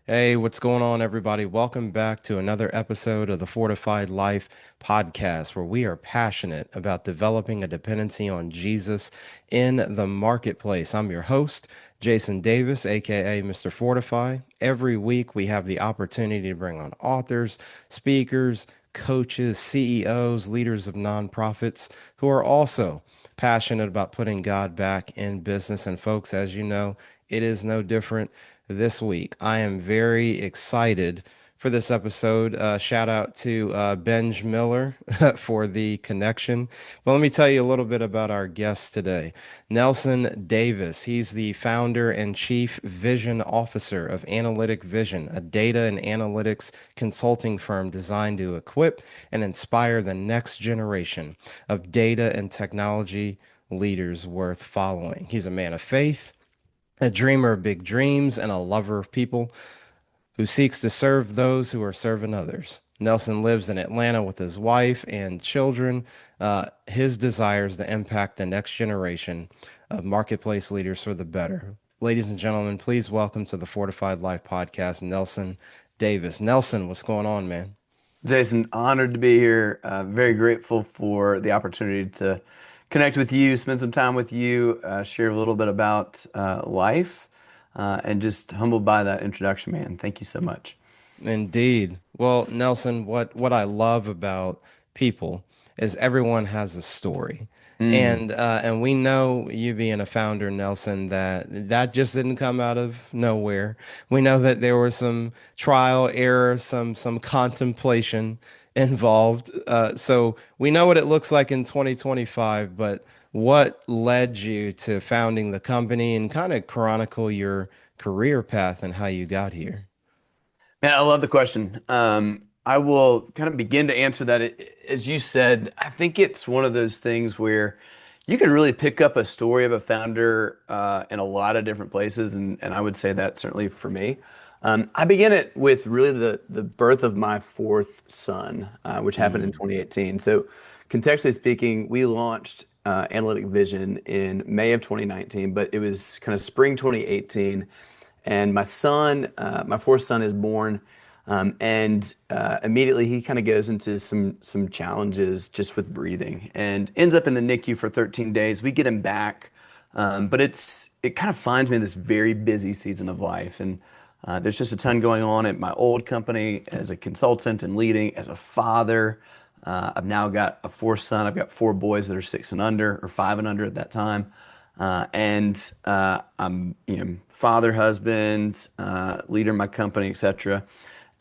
Hey, what's going on, everybody? Welcome back to another episode of the Fortified Life podcast, where we are passionate about developing a dependency on Jesus in the marketplace. I'm your host, Jason Davis, aka Mr. Fortify. Every week, we have the opportunity to bring on authors, speakers, coaches, CEOs, leaders of nonprofits who are also passionate about putting God back in business. And, folks, as you know, it is no different this week. I am very excited for this episode. Shout out to Benj Miller for the connection. But let me tell you a little bit about our guest today, Nelson Davis. He's the founder and chief vision officer of Analytic Vizion, a data and analytics consulting firm designed to equip and inspire the next generation of data and technology leaders worth following. He's a man of faith, a dreamer of big dreams, and a lover of people who seeks to serve those who are serving others. Nelson lives in Atlanta with his wife and children. His desire is to impact the next generation of marketplace leaders for the better. Ladies and gentlemen, please welcome to the Fortified Life podcast, Nelson Davis. Nelson, what's going on, man? Jason, honored to be here. Very grateful for the opportunity to connect with you, spend some time with you, share a little bit about life, and just humbled by that introduction, man. Thank you so much. Indeed. Well, Nelson, what I love about people is everyone has a story. Mm. And we know, you being a founder, Nelson, that just didn't come out of nowhere. We know that there was some trial, error, some contemplation involved. So we know what it looks like in 2025, but what led you to founding the company, and kind of chronicle your career path and how you got here? Man, I love the question. I will kind of begin to answer that. As you said, I think it's one of those things where you can really pick up a story of a founder in a lot of different places, and I would say that certainly for me. I began it with really the birth of my fourth son, which happened in Mm. 2018. So, contextually speaking, we launched Analytic Vision in May of 2019, but it was kind of spring 2018. And my son, my fourth son, is born, and immediately he kind of goes into some challenges just with breathing, and ends up in the NICU for 13 days. We get him back, but it kind of finds me in this very busy season of life, and there's just a ton going on at my old company as a consultant and leading as a father. I've now got a fourth son. I've got four boys that are 6 and under, or 5 and under at that time. I'm, father, husband, leader in my company, etc.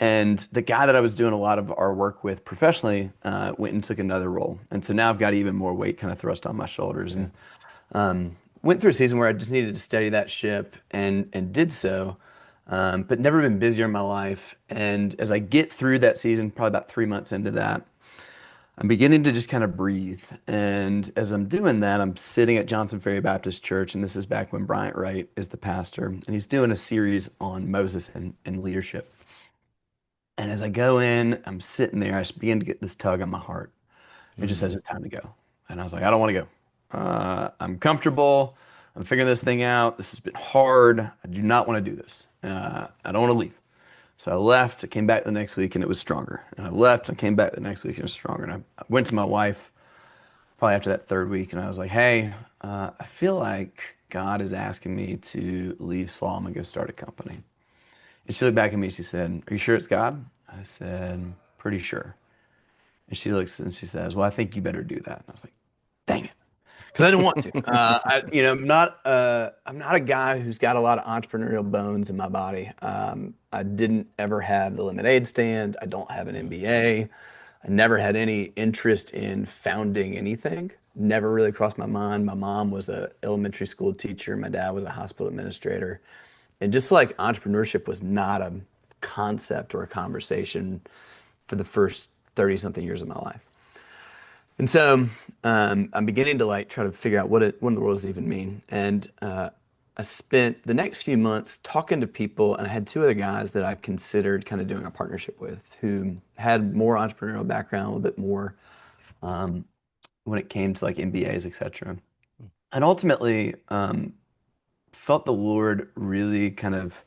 And the guy that I was doing a lot of our work with professionally went and took another role. And so now I've got even more weight kind of thrust on my shoulders. Yeah. And went through a season where I just needed to steady that ship and did so, but never been busier in my life. And as I get through that season, probably about 3 months into that, I'm beginning to just kind of breathe. And as I'm doing that, I'm sitting at Johnson Ferry Baptist Church, and this is back when Bryant Wright is the pastor, and he's doing a series on Moses and leadership. And as I go in, I'm sitting there, I just begin to get this tug on my heart. It just Mm. says it's time to go. And I was like, I don't want to go. I'm comfortable. I'm figuring this thing out. This has been hard. I do not want to do this. I don't want to leave. So I left, I came back the next week and it was stronger. And I left and came back the next week and it was stronger. And I went to my wife probably after that third week and I was like, hey, I feel like God is asking me to leave Slalom and go start a company. And she looked back at me and she said, are you sure it's God? I said, pretty sure. And she looks and she says, well, I think you better do that. And I was like, dang it. Because I didn't want to. I'm not a guy who's got a lot of entrepreneurial bones in my body. I didn't ever have the lemonade stand. I don't have an MBA. I never had any interest in founding anything. Never really crossed my mind. My mom was an elementary school teacher. My dad was a hospital administrator. And just like entrepreneurship was not a concept or a conversation for the first 30 something years of my life. And so I'm beginning to like try to figure out what in the world does it even mean. And I spent the next few months talking to people, and I had two other guys that I considered kind of doing a partnership with who had more entrepreneurial background, a little bit more when it came to like MBAs, etc. And ultimately felt the Lord really kind of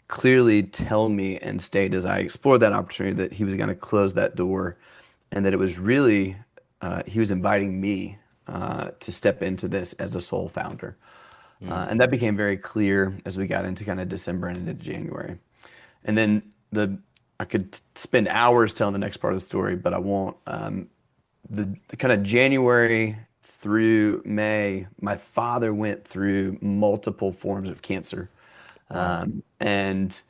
clearly tell me and state as I explored that opportunity that he was going to close that door, and that it was really he was inviting me to step into this as a sole founder. And Mm. that became very clear as we got into kind of December and into January. And then I could spend hours telling the next part of the story, but I won't. The kind of January through May, my father went through multiple forms of cancer. Wow. And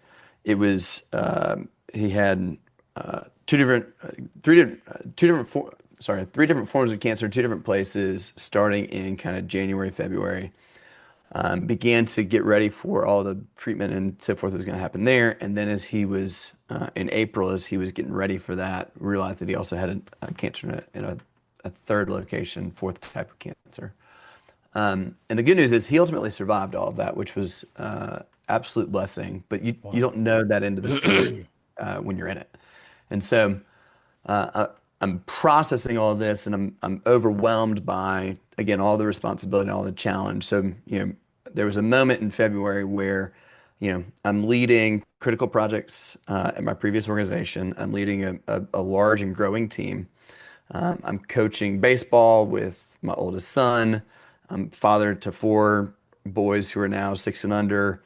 it was he had two different, three different, two different, sorry, three different forms of cancer, two different places, starting in kind of January, February. Began to get ready for all the treatment and so forth that was going to happen there. And then as he was in April, as he was getting ready for that, realized that he also had a cancer in a third location, fourth type of cancer. And the good news is he ultimately survived all of that, which was absolute blessing. But you Wow. don't know that end of the story when you're in it. And so I'm processing all of this, and I'm overwhelmed by again all the responsibility and all the challenge. So there was a moment in February where I'm leading critical projects at my previous organization. I'm leading a large and growing team. I'm coaching baseball with my oldest son. I'm father to four boys who are now 6 and under.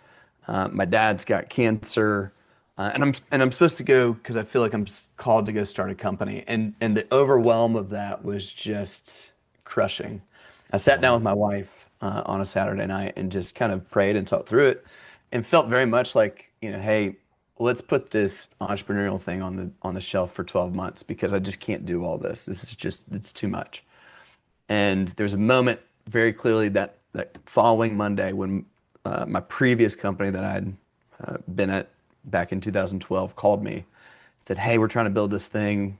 My dad's got cancer, and I'm supposed to go because I feel like I'm called to go start a company, and the overwhelm of that was just crushing. I sat down Wow. with my wife on a Saturday night and just kind of prayed and talked through it, and felt very much like, hey, let's put this entrepreneurial thing on the shelf for 12 months because I just can't do all this. This is just it's too much. And there's a moment very clearly that following Monday when my previous company that I'd been at back in 2012 called me, said, "Hey, we're trying to build this thing.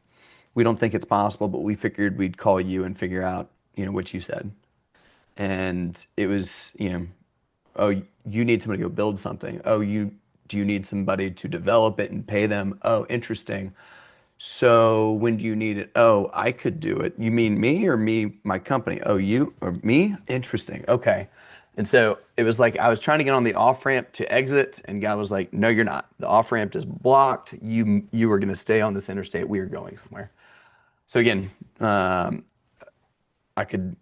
We don't think it's possible, but we figured we'd call you and figure out, what you said." And it was, oh, you need somebody to go build something. Oh, do you need somebody to develop it and pay them? Oh, interesting. So when do you need it? Oh, I could do it. You mean me or me, my company? Oh, you or me? Interesting. Okay. And so it was like I was trying to get on the off ramp to exit, and God was like, "No, you're not. The off ramp is blocked. You are going to stay on this interstate. We are going somewhere." So again, I could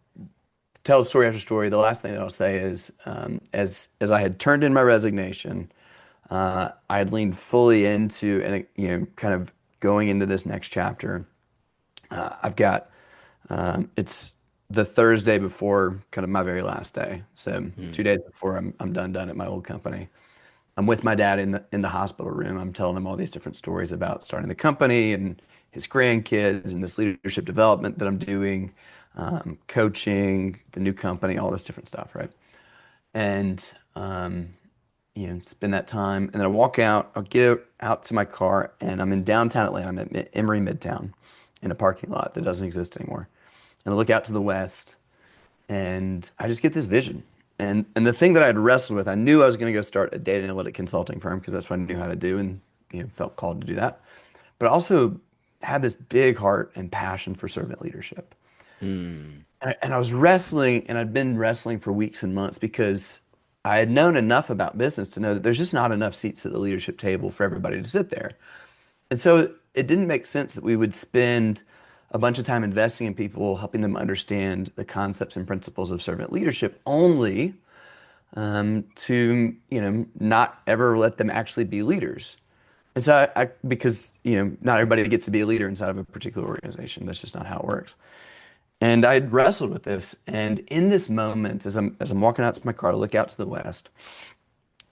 tell story after story. The last thing that I'll say is, as I had turned in my resignation, I had leaned fully into and kind of going into this next chapter. I've got it's the Thursday before kind of my very last day. So Mm. 2 days before I'm done at my old company. I'm with my dad in the hospital room. I'm telling him all these different stories about starting the company and his grandkids and this leadership development that I'm doing, coaching the new company, all this different stuff, right? And spend that time, and then I walk out. I'll get out to my car, and I'm in downtown Atlanta. I'm at Emory Midtown in a parking lot that doesn't exist anymore. And I look out to the west, and I just get this vision. And the thing that I had wrestled with, I knew I was going to go start a data analytic consulting firm because that's what I knew how to do, and felt called to do that. But I also had this big heart and passion for servant leadership. Mm. And I was wrestling, and I'd been wrestling for weeks and months because I had known enough about business to know that there's just not enough seats at the leadership table for everybody to sit there. And so it didn't make sense that we would spend a bunch of time investing in people, helping them understand the concepts and principles of servant leadership, only to not ever let them actually be leaders. And so because not everybody gets to be a leader inside of a particular organization. That's just not how it works. And I wrestled with this. And in this moment, as I'm walking out to my car, I look out to the west,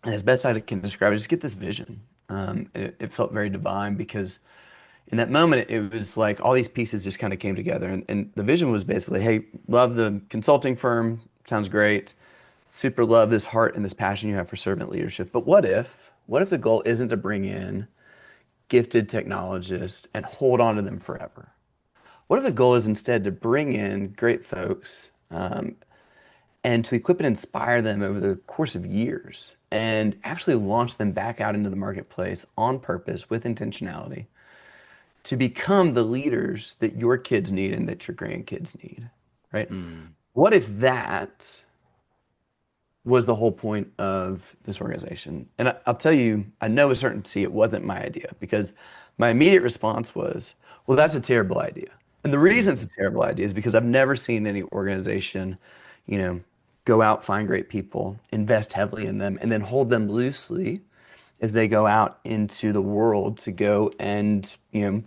and as best I can describe it, I just get this vision. It felt very divine because in that moment, it was like all these pieces just kind of came together. And the vision was basically, hey, love the consulting firm, sounds great. Super love this heart and this passion you have for servant leadership. But what if the goal isn't to bring in gifted technologists and hold on to them forever? What if the goal is instead to bring in great folks and to equip and inspire them over the course of years and actually launch them back out into the marketplace on purpose with intentionality to become the leaders that your kids need and that your grandkids need, right? Mm. What if that was the whole point of this organization. And I'll tell you, I know with certainty it wasn't my idea because my immediate response was, well, that's a terrible idea. And the reason it's a Mm, terrible idea is because I've never seen any organization, you know, go out, find great people, invest heavily in them, and then hold them loosely as they go out into the world to go and,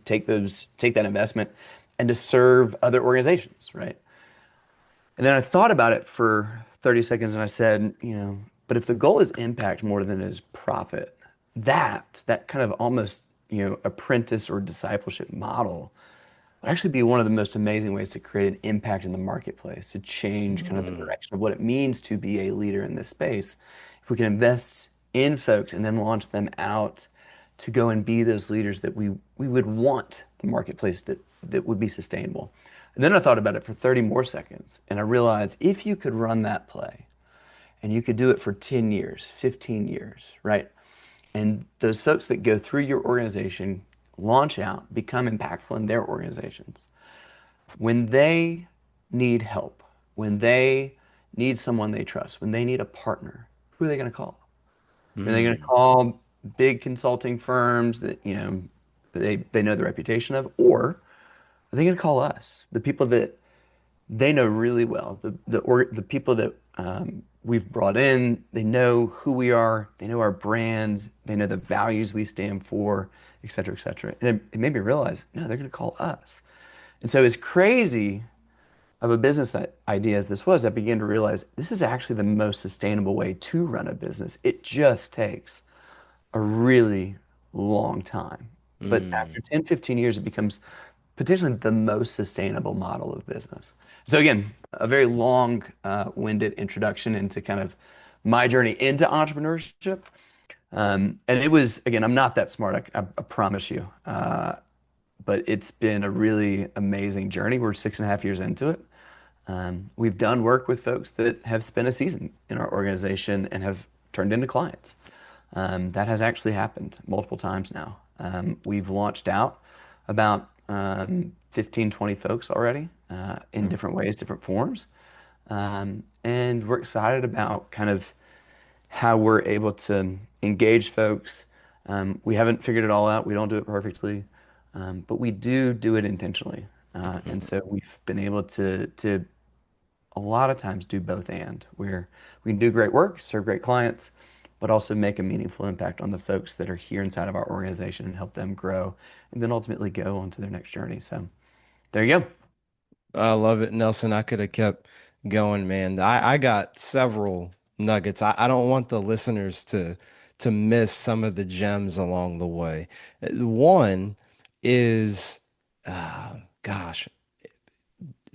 take that investment and to serve other organizations, right? And then I thought about it for 30 seconds and I said, but if the goal is impact more than it is profit, that kind of almost, apprentice or discipleship model would actually be one of the most amazing ways to create an impact in the marketplace, to change kind of the mm, direction of what it means to be a leader in this space. If we can invest in folks and then launch them out to go and be those leaders that we would want the marketplace that would be sustainable. And then I thought about it for 30 more seconds and I realized if you could run that play and you could do it for 10 years, 15 years, right? And those folks that go through your organization launch out, become impactful in their organizations. When they need help, when they need someone they trust, when they need a partner, who are they going to call? Are they going to mm, call big consulting firms that, they know the reputation of, or are they going to call us, the people that they know really well, the people that we've brought in, they know who we are, they know our brand, they know the values we stand for, et cetera, et cetera. And it made me realize, no, they're going to call us. And so as crazy of a business idea as this was, I began to realize this is actually the most sustainable way to run a business. It just takes a really long time. But after mm. 10, 15 years, it becomes potentially the most sustainable model of business. So again, a very long, winded introduction into kind of my journey into entrepreneurship. And it was, again, I'm not that smart, I promise you. But it's been a really amazing journey. We're 6.5 years into it. We've done work with folks that have spent a season in our organization and have turned into clients. That has actually happened multiple times now. We've launched out about 15, 20 folks already in different ways, different forms. And we're excited about kind of how we're able to engage folks. We haven't figured it all out. We don't do it perfectly, but we do it intentionally. And so we've been able to a lot of times do both and where we can do great work, serve great clients, but also make a meaningful impact on the folks that are here inside of our organization and help them grow and then ultimately go on to their next journey. So there you go. I love it, Nelson. I could have kept going, man. I got several nuggets. I don't want the listeners to miss some of the gems along the way. One is, gosh,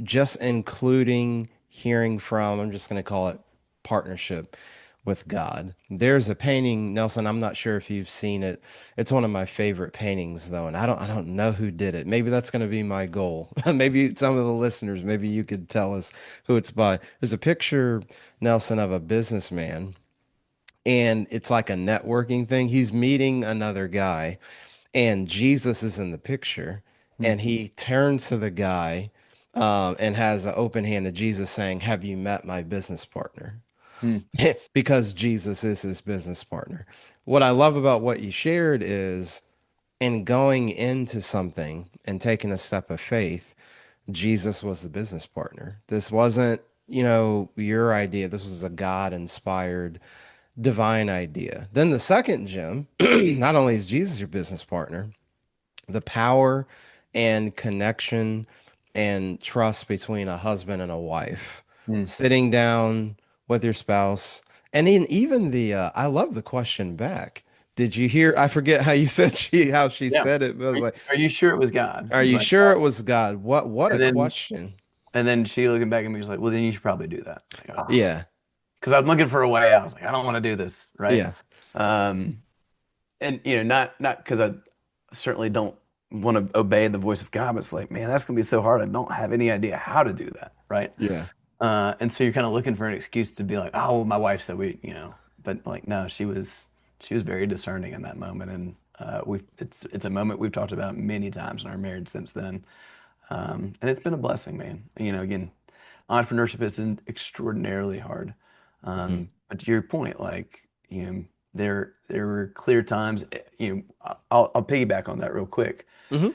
just including hearing from, I'm just going to call it partnership with God. There's a painting, Nelson, I'm not sure if you've seen it. It's one of my favorite paintings though, and I don't know who did it. Maybe that's going to be my goal. Maybe some of the listeners, maybe you could tell us who it's by. There's a picture, Nelson, of a businessman, and it's like a networking thing. He's meeting another guy, and Jesus is in the picture, Hmm. and he turns to the guy and has an open hand to Jesus saying, "Have you met my business partner?" Hmm. Because Jesus is his business partner. What I love about what you shared is in going into something and taking a step of faith, Jesus was the business partner. This wasn't, your idea. This was a God inspired divine idea. Then the second gem, not only is Jesus your business partner, the power and connection and trust between a husband and a wife, Hmm. sitting down with your spouse. And then even I love the question back. Did you hear? I forget how you said how she Yeah. said it, but I was like, Are you sure it was God? are He's you like, sure it was God? What a and then question. and then she looking back at me was like, well, then you should probably do that. Like, oh, Yeah. because I'm looking for a way out. I was like, I don't want to do this, right? Yeah. Um, and not because I certainly don't want to obey the voice of God, but it's like, man, that's gonna be so hard. I don't have any idea how to do that, right? Yeah. And so you're kind of looking for an excuse to be like, oh, well, my wife said but like, no, she was very discerning in that moment, and it's a moment we've talked about many times in our marriage since then, and it's been a blessing, man. Again, entrepreneurship is extraordinarily hard. Hmm. But to your point, like, there were clear times, I'll piggyback on that real quick. Hmm.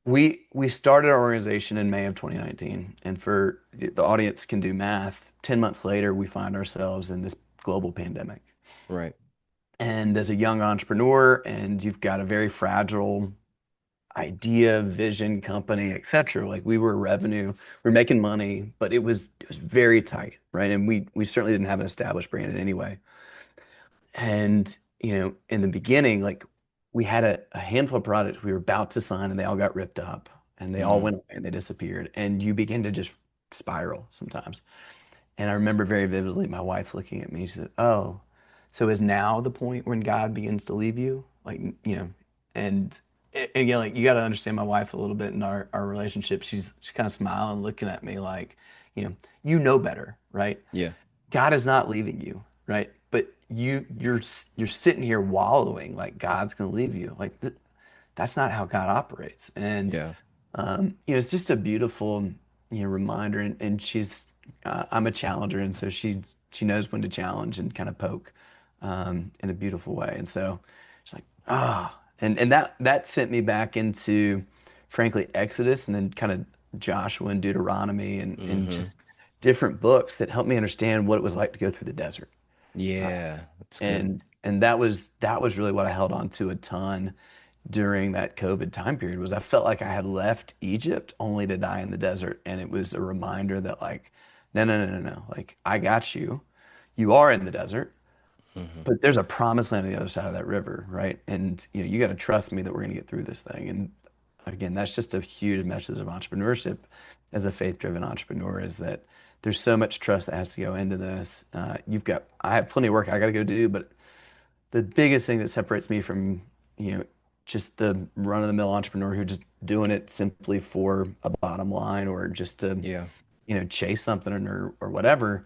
We started our organization in May of 2019, and for the audience can do math, 10 months later, we find ourselves in this global pandemic. Right. And as a young entrepreneur, and you've got a very fragile idea, vision, company, etc. Like we were revenue, we were making money, but it was very tight, right? And we certainly didn't have an established brand in any way. And in the beginning, like we had a handful of products we were about to sign, and they all got ripped up, and they all Hmm. went away and they disappeared. And you begin to just spiral sometimes. And I remember very vividly my wife looking at me. She said, "Oh, so is now the point when God begins to leave you?" Like, and again, like you got to understand my wife a little bit in our relationship. She's kind of smiling, looking at me like, you know better, right? Yeah. God is not leaving you, right? But you're sitting here wallowing like God's going to leave you. Like that's not how God operates. And Yeah. it's just a beautiful, reminder. And she's, I'm a challenger, and so she knows when to challenge and kind of poke, in a beautiful way. And so she's like, and that sent me back into, frankly, Exodus, and then kind of Joshua and Deuteronomy, and Hmm. just different books that helped me understand what it was like to go through the desert. Yeah. That's good. And that was really what I held on to a ton during that COVID time period. Was I felt like I had left Egypt only to die in the desert. And it was a reminder that, like, no, no, no, no, no. Like, I got you. You are in the desert, Hmm. but there's a promised land on the other side of that river, right? And you got to trust me that we're going to get through this thing. And again, that's just a huge message of entrepreneurship as a faith-driven entrepreneur, is that there's so much trust that has to go into this. I have plenty of work I got to go do, but the biggest thing that separates me from, you know, just the run-of-the-mill entrepreneur who just doing it simply for a bottom line, or just to, Yeah. chase something, or whatever,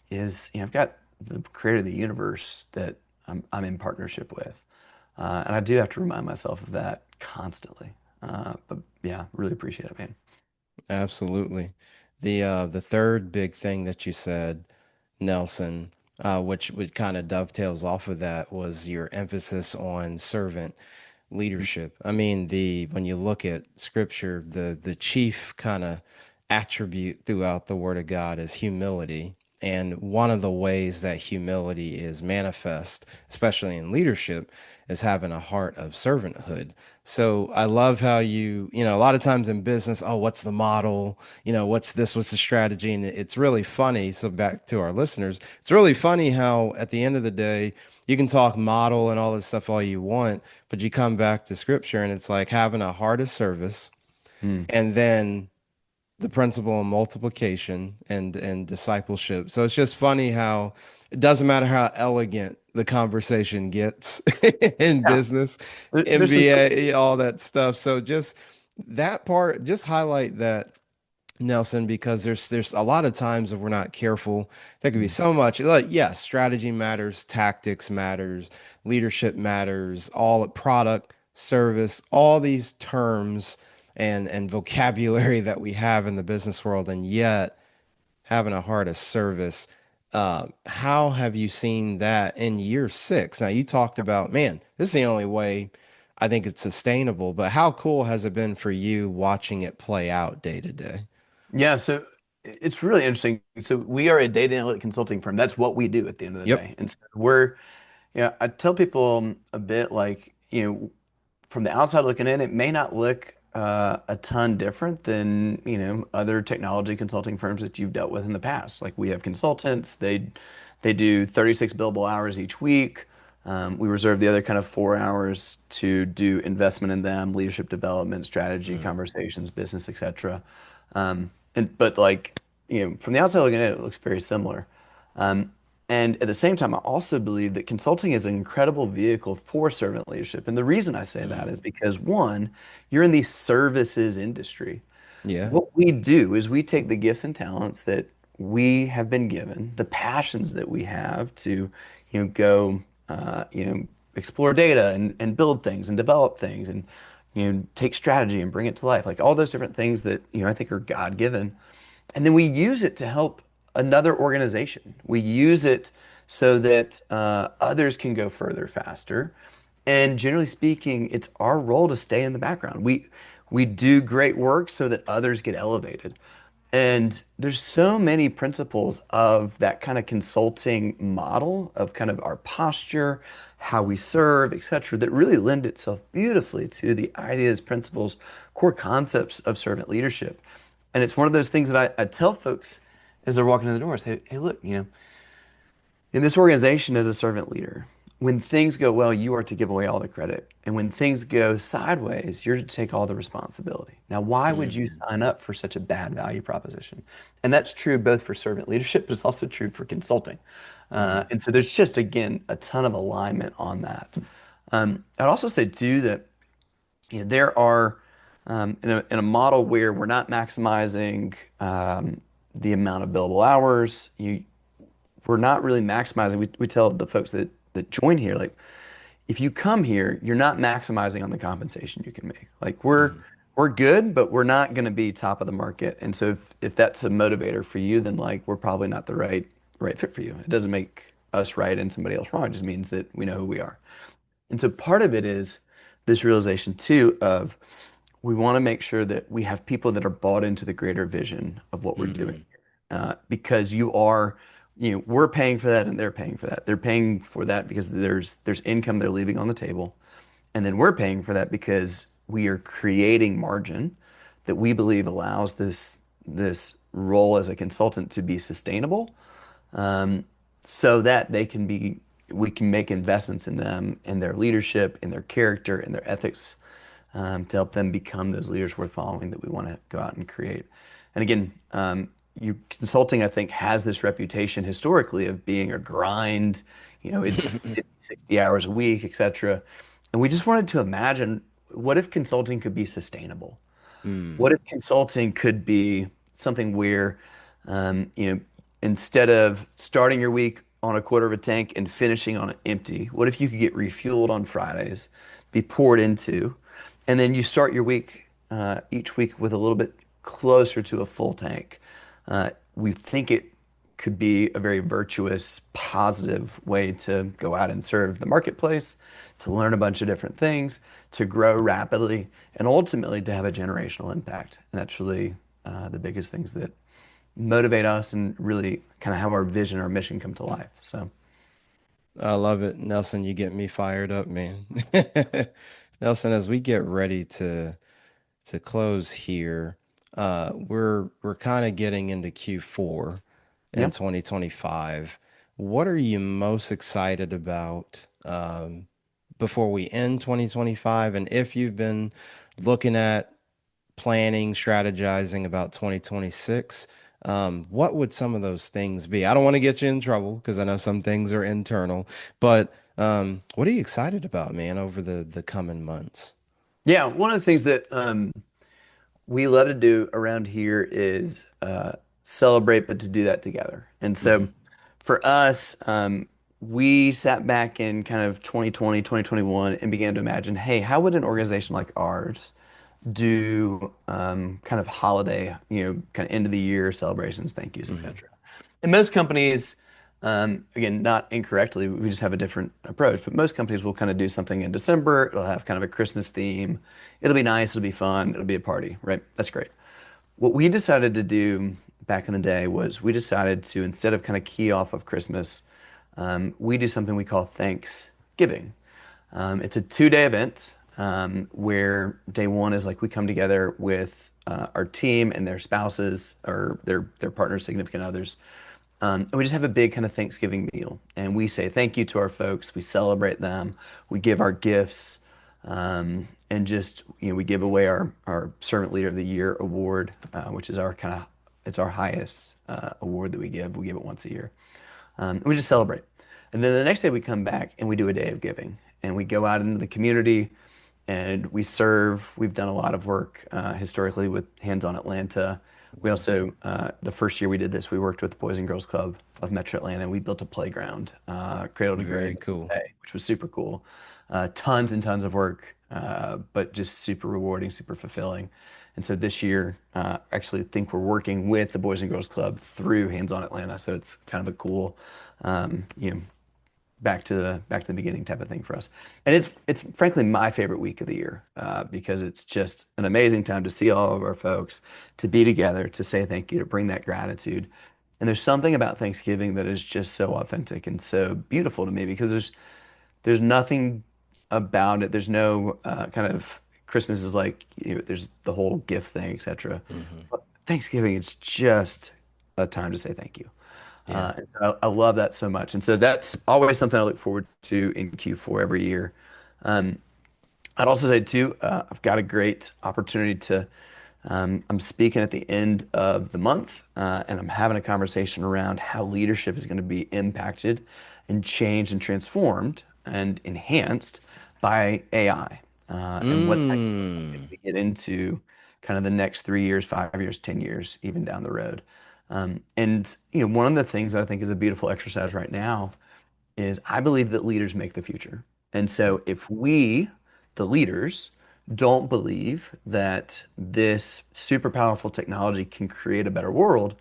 is, I've got the creator of the universe that I'm in partnership with. And I do have to remind myself of that constantly. But yeah, really appreciate it, man. Absolutely. The third big thing that you said, Nelson, which would kind of dovetails off of that, was your emphasis on servant leadership. I mean, the when you look at scripture, the chief kind of attribute throughout the word of God is humility. And one of the ways that humility is manifest, especially in leadership, is having a heart of servanthood. So I love how a lot of times in business, oh, what's the model? What's this? What's the strategy? And it's really funny. So back to our listeners, it's really funny how at the end of the day, you can talk model and all this stuff all you want, but you come back to scripture and it's like having a heart of service, Mm. and then the principle of multiplication and discipleship. So it's just funny how it doesn't matter how elegant the conversation gets in Yeah, business, there's some. MBA, all that stuff. So just that part, just highlight that, Nelson, because there's a lot of times if we're not careful, there could be Mm. so much. Like, yes, strategy matters, tactics matters, leadership matters, all product, service, all these terms and vocabulary that we have in the business world, and yet having a heart of service. How have you seen that in year six? Now you talked about, man, this is the only way I think it's sustainable, but how cool has it been for you watching it play out day to day? Yeah, so it's really interesting. So we are a data analytic consulting firm. That's what we do at the end of the Yep. day. And so we're, yeah, I tell people a bit like, from the outside looking in, it may not look a ton different than, other technology consulting firms that you've dealt with in the past. Like, we have consultants, they do 36 billable hours each week. We reserve the other kind of 4 hours to do investment in them, leadership development, strategy, Mm, conversations, business, etc. But like, from the outside looking in, it looks very similar. Um, and at the same time, I also believe that consulting is an incredible vehicle for servant leadership. And the reason I say that mm. is because, one, you're in the services industry. Yeah. What we do is we take the gifts and talents that we have been given, the passions that we have to, go, explore data, and build things and develop things, and, take strategy and bring it to life, like all those different things that, I think are God given. And then we use it to help another organization. We use it so that others can go further faster. And generally speaking, it's our role to stay in the background. We do great work so that others get elevated. And there's so many principles of that kind of consulting model of kind of our posture, how we serve, et cetera, that really lend itself beautifully to the ideas, principles, core concepts of servant leadership. And it's one of those things that I tell folks as they're walking in the doors, hey, look, in this organization as a servant leader, when things go well, you are to give away all the credit. And when things go sideways, you're to take all the responsibility. Now, why would you Mm, sign up for such a bad value proposition? And that's true both for servant leadership, but it's also true for consulting. mm, And so there's just, again, a ton of alignment on that. I'd also say, too, that there are in a model where we're not maximizing the amount of billable hours, we're not really maximizing. We tell the folks that join here, like, if you come here, you're not maximizing on the compensation you can make. Like mm, we're good, but we're not going to be top of the market. And so if that's a motivator for you, then like we're probably not the right fit for you. It doesn't make us right and somebody else wrong. It just means that we know who we are. And so part of it is this realization too of we want to make sure that we have people that are bought into the greater vision of what we're doing mm, because we're paying for that and they're paying for that. They're paying for that because there's income they're leaving on the table, and then we're paying for that because we are creating margin that we believe allows this role as a consultant to be sustainable, um, so that we can make investments in them, in their leadership, in their character, in their ethics, to help them become those leaders worth following that we want to go out and create. And again, consulting, I think, has this reputation historically of being a grind. It's 50, 60 hours a week, et cetera. And we just wanted to imagine what if consulting could be sustainable? mm, What if consulting could be something where, um, you know, instead of starting your week on a quarter of a tank and finishing on an empty, what if you could get refueled on Fridays, be poured into, and then you start your week each week with a little bit closer to a full tank? We think it could be a very virtuous, positive way to go out and serve the marketplace, to learn a bunch of different things, to grow rapidly, and ultimately to have a generational impact. And that's really the biggest things that motivate us and really kind of how our vision, our mission come to life. So, I love it. Nelson, you get me fired up, man. Nelson, as we get ready to close here, we're kind of getting into Q4 in yeah. 2025. What are you most excited about before we end 2025? And if you've been looking at planning, strategizing about 2026, what would some of those things be? I don't want to get you in trouble because I know some things are internal, but what are you excited about, man, over the coming months? Yeah. One of the things that we love to do around here is celebrate, but to do that together. And so Hmm. for us, we sat back in kind of 2020, 2021 and began to imagine, hey, how would an organization like ours do kind of holiday, kind of end of the year celebrations, thank yous, Hmm. etc. And most companies, again, not incorrectly, we just have a different approach, but most companies will kind of do something in December. It'll have kind of a Christmas theme. It'll be nice, it'll be fun, it'll be a party, right? That's great. What we decided to do back in the day was we decided to, instead of kind of key off of Christmas, we do something we call Thanksgiving. It's a 2-day event where day one is like we come together with our team and their spouses or their partners, significant others. And we just have a big kind of Thanksgiving meal. And we say thank you to our folks. We celebrate them. We give our gifts. And just, we give away our Servant Leader of the Year award, which is it's our highest award that we give. We give it once a year. And we just celebrate. And then the next day we come back and we do a day of giving. And we go out into the community and we serve. We've done a lot of work historically with Hands on Atlanta. We also, the first year we did this, we worked with the Boys and Girls Club of Metro Atlanta and we built a playground, cradle to Very grave, cool. which was super cool. Tons and tons of work but just super rewarding, super fulfilling. And so this year, actually think we're working with the Boys and Girls Club through Hands On Atlanta. So it's kind of a cool, you know, back to the beginning type of thing for us. And it's frankly my favorite week of the year because it's just an amazing time to see all of our folks, to be together, to say thank you, to bring that gratitude. And there's something about Thanksgiving that is just so authentic and so beautiful to me because there's nothing about it. There's no kind of Christmas is like there's the whole gift thing, etc. Hmm. But Thanksgiving, it's just a time to say thank you. Yeah. And so I love that so much. And so that's always something I look forward to in Q4 every year. Um, I'd also say too, I've got a great opportunity to. I'm speaking at the end of the month, and I'm having a conversation around how leadership is going to be impacted and changed and transformed and enhanced by AI, and what's that going to look like as Mm. we get into kind of the next 3 years, 5 years, 10 years, even down the road. And one of the things that I think is a beautiful exercise right now is I believe that leaders make the future. And so if we, the leaders, don't believe that this super powerful technology can create a better world,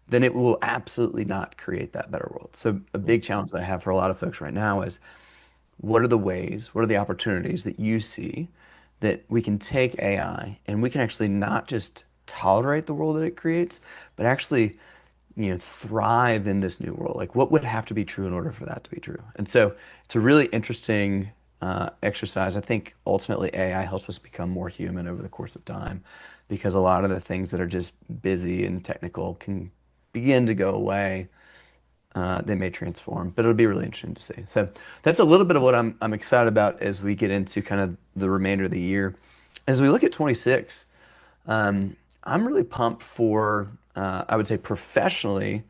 then it will absolutely not create that better world. So a big challenge that I have for a lot of folks right now is what are the ways, what are the opportunities that you see that we can take AI and we can actually not just tolerate the world that it creates, but actually thrive in this new world? Like, what would have to be true in order for that to be true? And so it's a really interesting exercise. I think ultimately AI helps us become more human over the course of time because a lot of the things that are just busy and technical can begin to go away. They may transform, but it'll be really interesting to see. So that's a little bit of what I'm excited about as we get into kind of the remainder of the year. As we look at 26, I'm really pumped for, I would say professionally,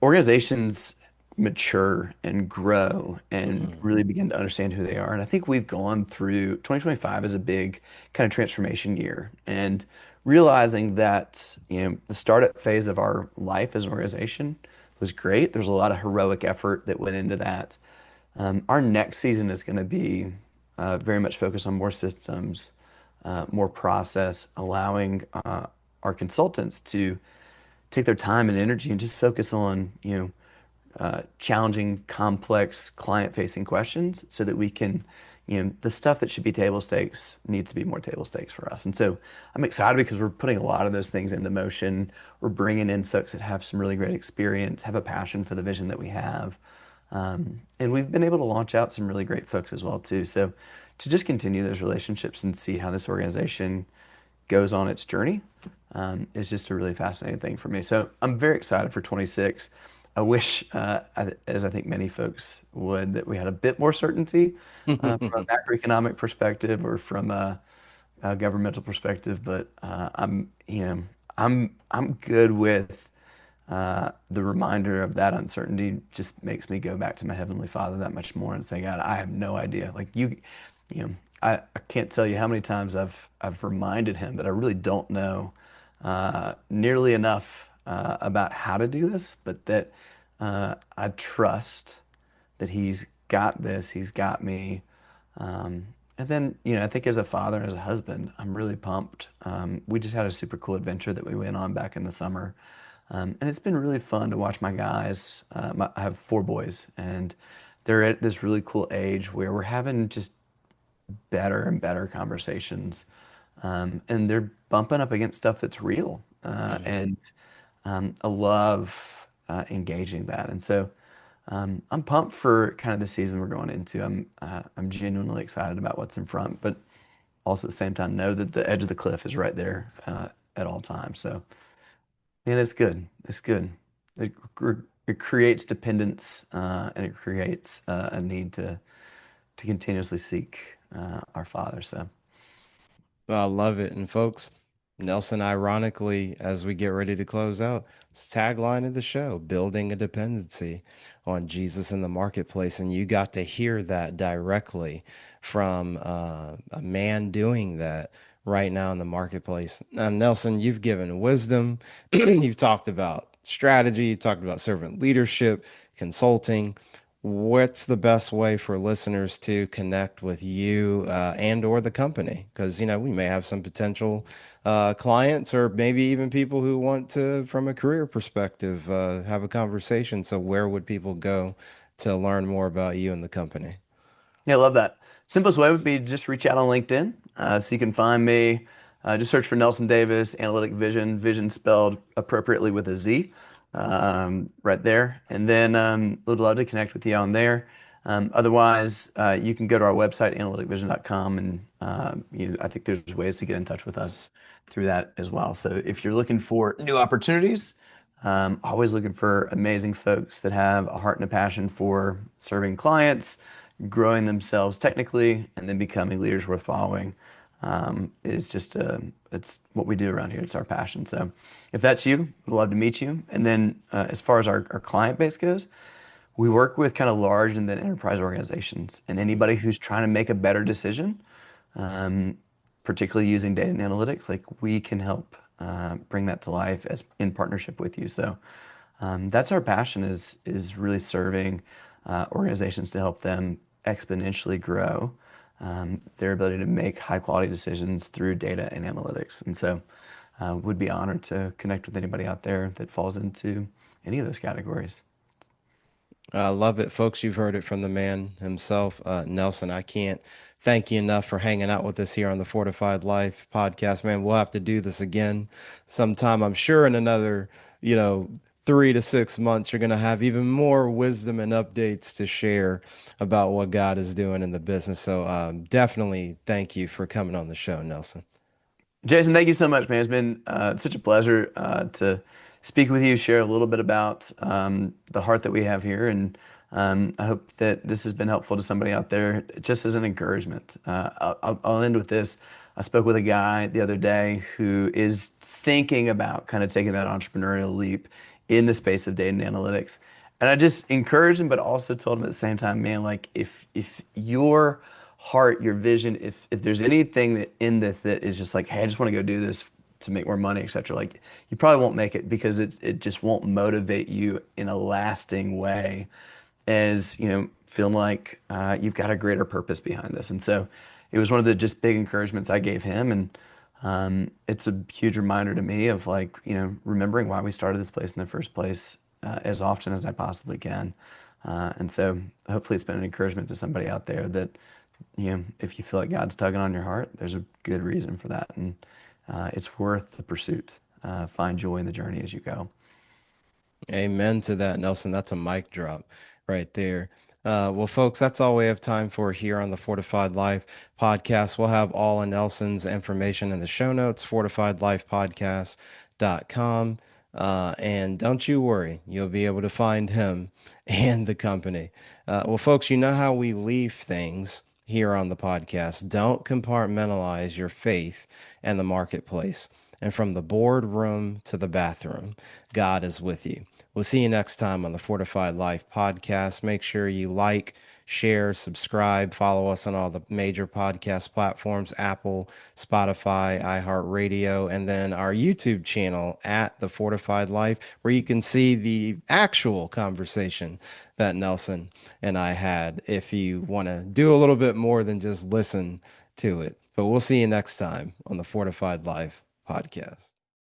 organizations mature and grow and Hmm. really begin to understand who they are. And I think we've gone through 2025 as a big kind of transformation year and realizing that, the startup phase of our life as an organization was great. There's a lot of heroic effort that went into that. Our next season is going to be very much focused on more systems, more process, allowing our consultants to take their time and energy and just focus on, challenging, complex, client-facing questions so that we can, the stuff that should be table stakes needs to be more table stakes for us. And so I'm excited because we're putting a lot of those things into motion. We're bringing in folks that have some really great experience, have a passion for the vision that we have. And we've been able to launch out some really great folks as well too. So to just continue those relationships and see how this organization goes on its journey is just a really fascinating thing for me. So I'm very excited for 26. I wish, as I think many folks would, that we had a bit more certainty from a macroeconomic perspective or from a governmental perspective. But I'm good with the reminder of that uncertainty. Just makes me go back to my Heavenly Father that much more and say, God, I have no idea. Like I can't tell you how many times I've reminded him that I really don't know nearly enough about how to do this, but that I trust that he's got this, he's got me. And then, I think as a father and as a husband, I'm really pumped. We just had a super cool adventure that we went on back in the summer. And it's been really fun to watch my guys. I have four boys, and they're at this really cool age where we're having just better and better conversations. And they're bumping up against stuff that's real. And I love engaging that. And so I'm pumped for kind of the season we're going into. I'm genuinely excited about what's in front, but also at the same time know that the edge of the cliff is right there at all times. So, and it's good. It's good. It, it creates dependence and it creates a need to continuously seek our Father. So, I love it. And folks, Nelson, ironically, as we get ready to close out, it's tagline of the show, building a dependency on Jesus in the marketplace. And you got to hear that directly from a man doing that right now in the marketplace. Now, Nelson, you've given wisdom, you've talked about strategy, you talked about servant leadership, consulting. what's the best way for listeners to connect with you and or the company? Because, we may have some potential clients or maybe even people who want to, from a career perspective, have a conversation. So where would people go to learn more about you and the company? Yeah, I love that. Simplest way would be just reach out on LinkedIn. So you can find me. Just search for Nelson Davis, Analytic Vision, Vision spelled appropriately with a Z, right there. And then would love to connect with you on there. Otherwise, you can go to our website, analyticvision.com, and I think there's ways to get in touch with us through that as well. So if you're looking for new opportunities, always looking for amazing folks that have a heart and a passion for serving clients, growing themselves technically, and then becoming leaders worth following. Is just it's what we do around here. It's our passion. So if that's you, we'd love to meet you. And then as far as our client base goes, we work with kind of large and then enterprise organizations and anybody who's trying to make a better decision, um, particularly using data and analytics, like we can help bring that to life as in partnership with you. So that's our passion is really serving organizations to help them exponentially grow their ability to make high quality decisions through data and analytics. And so would be honored to connect with anybody out there that falls into any of those categories. I love it, folks. You've heard it from the man himself, Nelson. I can't thank you enough for hanging out with us here on the Fortified Life podcast, man. We'll have to do this again sometime. I'm sure in another, you know, 3 to 6 months, you're going to have even more wisdom and updates to share about what God is doing in the business. So, definitely thank you for coming on the show, Nelson. Jason, thank you so much, man. It's been such a pleasure to speak with you, share a little bit about the heart that we have here. And I hope that this has been helpful to somebody out there, just as an encouragement. I'll end with this. I spoke with a guy the other day who is thinking about kind of taking that entrepreneurial leap in the space of data and analytics. And I just encouraged him, but also told him at the same time, man, like if your heart, your vision, if there's anything that in this that is just like, hey, I just want to go do this to make more money, etc. Like you probably won't make it because it just won't motivate you in a lasting way as, feeling like you've got a greater purpose behind this. And so it was one of the just big encouragements I gave him. And it's a huge reminder to me of like, remembering why we started this place in the first place as often as I possibly can. And so hopefully it's been an encouragement to somebody out there that, if you feel like God's tugging on your heart, there's a good reason for that. And it's worth the pursuit. Find joy in the journey as you go. Amen to that, Nelson. That's a mic drop right there. Well, folks, that's all we have time for here on the Fortified Life podcast. We'll have all of Nelson's information in the show notes, fortifiedlifepodcast.com. And don't you worry, you'll be able to find him and the company. Well, folks, you know how we leave things here on the podcast. Don't compartmentalize your faith and the marketplace. And from the boardroom to the bathroom, God is with you. We'll see you next time on the Fortified Life podcast. Make sure you like, share, subscribe, follow us on all the major podcast platforms, Apple, Spotify, iHeartRadio, and then our YouTube channel at The Fortified Life, where you can see the actual conversation that Nelson and I had if you want to do a little bit more than just listen to it. But we'll see you next time on the Fortified Life podcast.